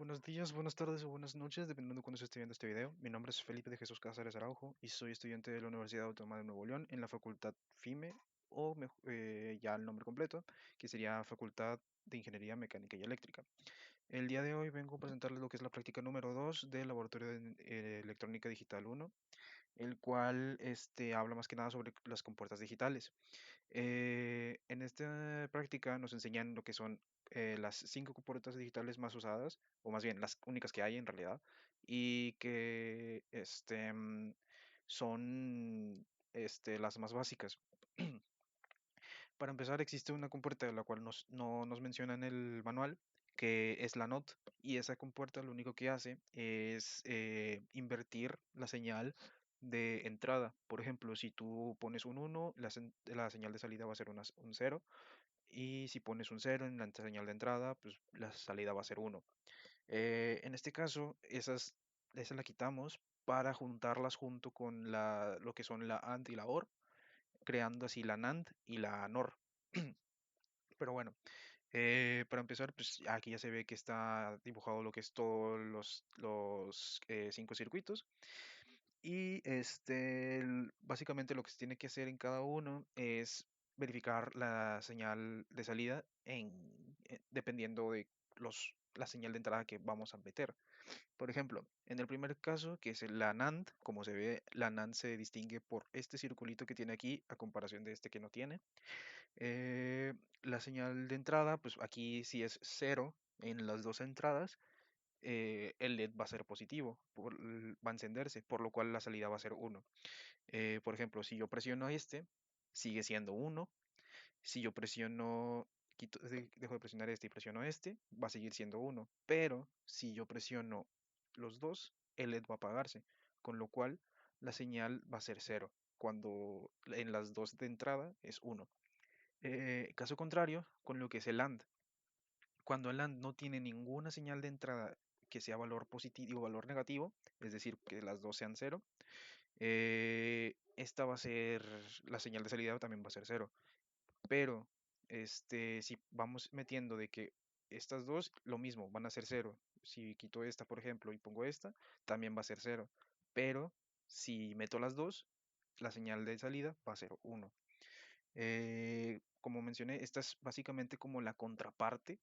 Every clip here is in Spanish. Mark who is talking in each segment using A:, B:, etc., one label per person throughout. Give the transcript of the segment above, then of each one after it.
A: Buenos días, buenas tardes o buenas noches, dependiendo de cuándo se esté viendo este video. Mi nombre es Felipe de Jesús Cáceres Araujo y soy estudiante de la Universidad Autónoma de Nuevo León en la Facultad FIME o ya el nombre completo, que sería Facultad de Ingeniería Mecánica y Eléctrica. El día de hoy vengo a presentarles lo que es la práctica número 2 del Laboratorio de Electrónica Digital 1, el cual habla más que nada sobre las compuertas digitales. En esta práctica nos enseñan lo que son las 5 compuertas digitales más usadas, o más bien las únicas que hay en realidad, y que son las más básicas. Para empezar, existe una compuerta de la cual no nos menciona en el manual, que es la NOT, y esa compuerta lo único que hace es invertir la señal de entrada. Por ejemplo, si tú pones un 1, la señal de salida va a ser un 0, y si pones un 0 en la señal de entrada, pues la salida va a ser 1. En este caso, esa la quitamos para juntarlas junto con lo que son la AND y la OR, creando así la NAND y la NOR. Pero bueno, para empezar, pues aquí ya se ve que está dibujado lo que es todos los 5 circuitos. Y básicamente lo que se tiene que hacer en cada uno es verificar la señal de salida dependiendo de la señal de entrada que vamos a meter. Por ejemplo, en el primer caso, que es la NAND, como se ve, la NAND se distingue por este circulito que tiene aquí a comparación de este que no tiene. La señal de entrada, pues aquí si es cero en las dos entradas, el LED va a ser positivo, va a encenderse, por lo cual la salida va a ser uno. Por ejemplo, si yo presiono este, sigue siendo uno. Si yo dejo de presionar este y presiono este, va a seguir siendo uno. Pero si yo presiono los dos, el LED va a apagarse, con lo cual la señal va a ser cero, cuando en las dos de entrada es uno. Caso contrario, con lo que es el AND. Cuando el AND no tiene ninguna señal de entrada que sea valor positivo o valor negativo, es decir, que las dos sean cero, esta va a ser, la señal de salida también va a ser cero. Pero, si vamos metiendo de que estas dos, lo mismo, van a ser cero. Si quito esta, por ejemplo, y pongo esta, también va a ser cero. Pero, si meto las dos, la señal de salida va a ser uno. Como mencioné, esta es básicamente como la contraparte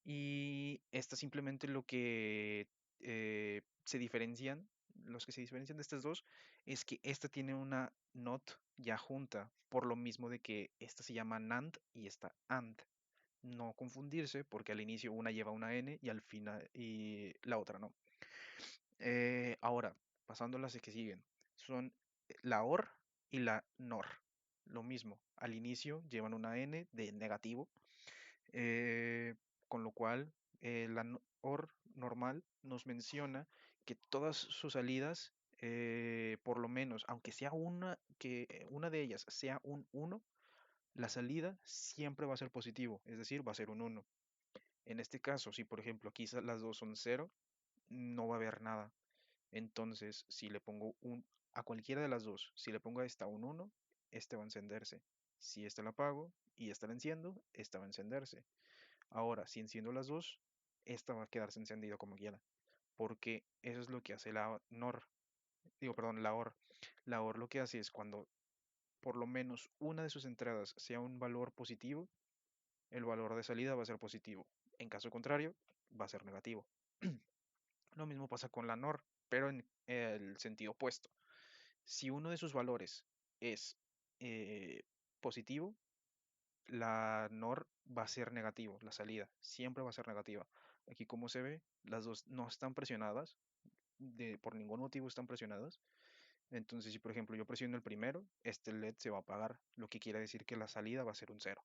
A: y esta simplemente lo que se diferencian, los que se diferencian de estas dos, es que esta tiene una NOT ya junta, por lo mismo de que esta se llama NAND y esta AND. No confundirse porque al inicio una lleva una N y al final y la otra no. Ahora, pasando a las que siguen, son la OR y la NOR. Lo mismo, al inicio llevan una N de negativo, eh, con lo cual OR normal nos menciona que todas sus salidas, por lo menos, aunque sea una de ellas sea un uno, la salida siempre va a ser positivo, es decir, va a ser un uno. En este caso, si por ejemplo aquí las dos son cero, no va a haber nada. Entonces, si le pongo a cualquiera de las dos, si le pongo a esta un uno, este va a encenderse. Si esta la apago y esta la enciendo, esta va a encenderse. Ahora, si enciendo las dos, esta va a quedarse encendida como quiera, porque eso es lo que hace la NOR, digo, perdón, la OR. La OR lo que hace es cuando por lo menos una de sus entradas sea un valor positivo, el valor de salida va a ser positivo. En caso contrario, va a ser negativo. Lo mismo pasa con la NOR, pero en el sentido opuesto. Si uno de sus valores es eh, positivo, la NOR va a ser negativo, la salida siempre va a ser negativa. Aquí como se ve, las dos no están presionadas, por ningún motivo están presionadas. Entonces, si por ejemplo yo presiono el primero, este LED se va a apagar, lo que quiere decir que la salida va a ser un cero.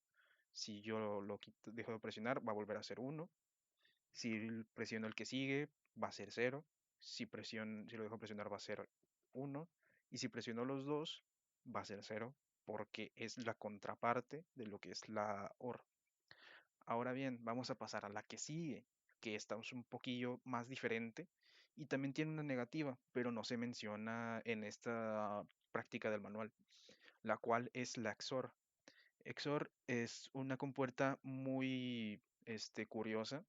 A: Si yo dejo de presionar, va a volver a ser uno. Si presiono el que sigue, va a ser cero. Si lo dejo presionar, va a ser uno. Y si presiono los dos, va a ser cero, porque es la contraparte de lo que es la OR. Ahora bien, vamos a pasar a la que sigue, que esta es un poquillo más diferente y también tiene una negativa, pero no se menciona en esta práctica del manual, la cual es la XOR. XOR es una compuerta muy curiosa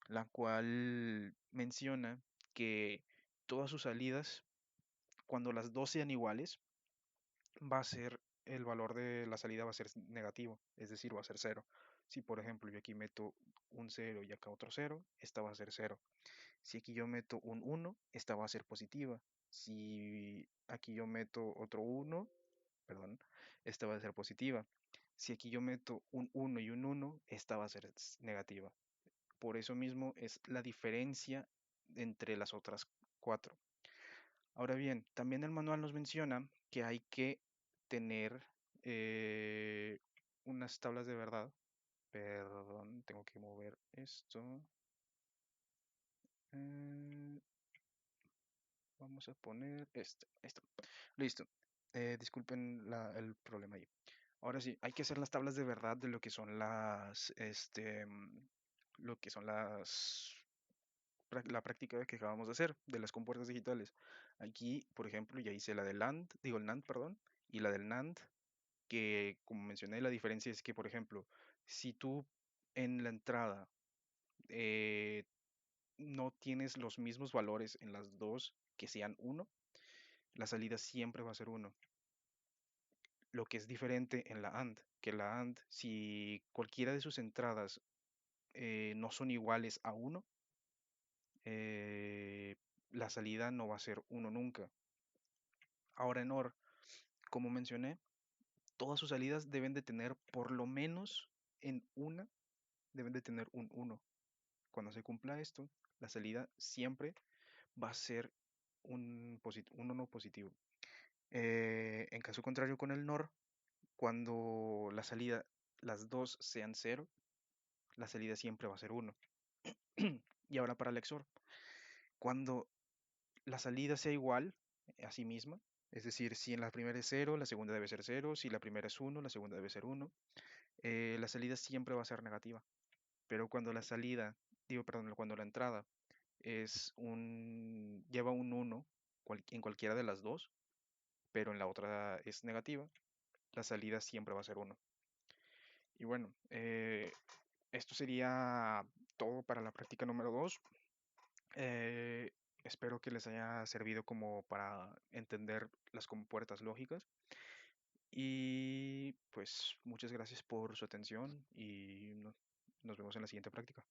A: la cual menciona que todas sus salidas, cuando las dos sean iguales, va a ser el valor de la salida va a ser negativo, es decir, va a ser cero. Si por ejemplo yo aquí meto un cero y acá otro cero, esta va a ser cero. Si aquí yo meto un uno, esta va a ser positiva. Si aquí yo meto otro uno, perdón, esta va a ser positiva. Si aquí yo meto un uno y un uno, esta va a ser negativa. Por eso mismo es la diferencia entre las otras cuatro. Ahora bien, también el manual nos menciona que hay que tener eh, unas tablas de verdad. Perdón, tengo que mover esto. Eh, Vamos a poner este. Ahí está. Listo. Disculpen el problema ahí. Ahora sí, hay que hacer las tablas de verdad de lo que son lo que son la práctica que acabamos de hacer de las compuertas digitales. Aquí, por ejemplo, ya hice la del AND, digo el NAND, perdón, y la del NAND, que como mencioné, la diferencia es que, por ejemplo, si tú en la entrada eh, no tienes los mismos valores en las dos que sean uno, la salida siempre va a ser uno. Lo que es diferente en la AND, que la AND, si cualquiera de sus entradas no son iguales a uno, eh, la salida no va a ser uno nunca. Ahora en OR, como mencioné, todas sus salidas deben de tener por lo menos en una, deben de tener un uno. Cuando se cumpla esto, la salida siempre va a ser un uno positivo. En caso contrario con el NOR, cuando la salida, las dos sean cero, la salida siempre va a ser uno. Y ahora para el XOR, cuando la salida sea igual a sí misma, es decir, si en la primera es cero, la segunda debe ser cero, si la primera es uno, la segunda debe ser uno, la salida siempre va a ser negativa. Pero cuando la salida, digo, perdón, cuando la entrada lleva un uno en cualquiera de las dos, pero en la otra es negativa, la salida siempre va a ser uno. Y bueno, esto sería todo para la práctica número 2. Eh, Espero que les haya servido como para entender las compuertas lógicas. Y pues muchas gracias por su atención y nos vemos en la siguiente práctica.